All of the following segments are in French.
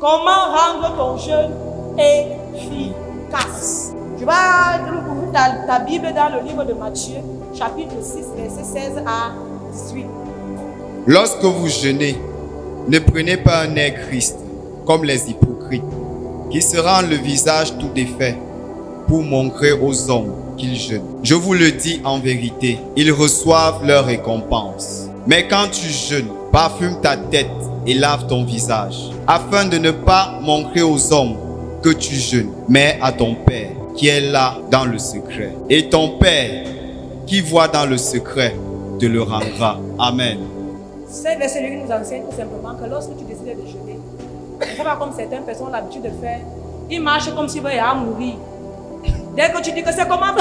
Comment rendre ton jeûne efficace? Tu vas ouvrir ta Bible dans le livre de Matthieu, chapitre 6, verset 16 à 18. Lorsque vous jeûnez, ne prenez pas un air triste, comme les hypocrites, qui se rendent le visage tout défait pour montrer aux hommes qu'ils jeûnent. Je vous le dis en vérité, ils reçoivent leur récompense. Mais quand tu jeûnes, parfume ta tête et lave ton visage, afin de ne pas montrer aux hommes que tu jeûnes, mais à ton Père qui est là dans le secret. Et ton Père qui voit dans le secret te le rendra. Amen. C'est verset qui nous enseigne tout simplement que lorsque tu décides de jeûner, ne fais pas comme certaines personnes ont l'habitude de faire. Ils marchent comme s'ils veulent mourir. Dès que tu dis que c'est comment,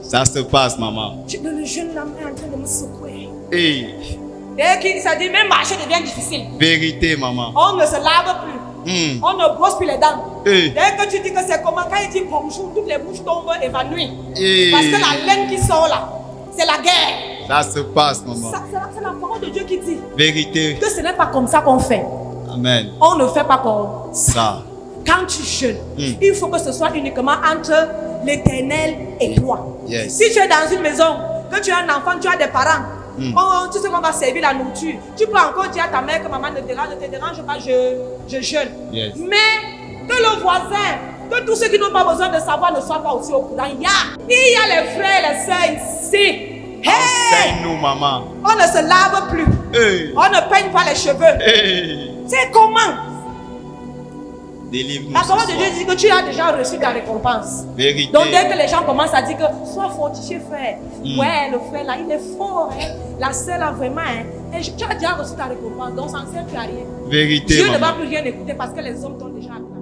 ça se passe, maman. Le jeûne là est en train de me secouer. Hey. Dès qu'il ça dit, même marcher devient difficile. Vérité, maman. On ne se lave plus. On ne brosse plus les dents. Hey. Dès que tu dis que c'est comment, quand il dit bonjour, toutes les bouches tombent évanouies. Hey. Parce que la laine qui sort là, c'est la guerre. Ça se passe, maman. C'est la parole de Dieu qui dit. Vérité. Que ce n'est pas comme ça qu'on fait. Amen. On ne fait pas comme ça. Quand tu jeûnes, il faut que ce soit uniquement entre l'Éternel et toi. Yes. Si tu es dans une maison, que tu as un enfant, tu as des parents, tu sais qu'on va servir la nourriture. Tu peux encore dire à ta mère que maman ne te dérange pas, je jeûne. Yes. Mais que le voisin, que tous ceux qui n'ont pas besoin de savoir ne soient pas aussi au courant. Il y a les frères et les sœurs ici. Hey! Enseigne-nous, maman. On ne se lave plus. Hey. On ne peigne pas les cheveux. Hey. C'est comment? Délivre-nous. La parole de Dieu dit que tu as déjà reçu ta récompense. Vérité. Donc dès que les gens commencent à dire que sois fortifié, frère. Ouais, le frère là, il est fort. Hein? La sœur là, vraiment. Hein? Et tu as déjà reçu ta récompense. Donc ça ne sert plus à rien. Vérité. Dieu maman. ne va plus rien écouter parce que les hommes t'ont déjà acclamé.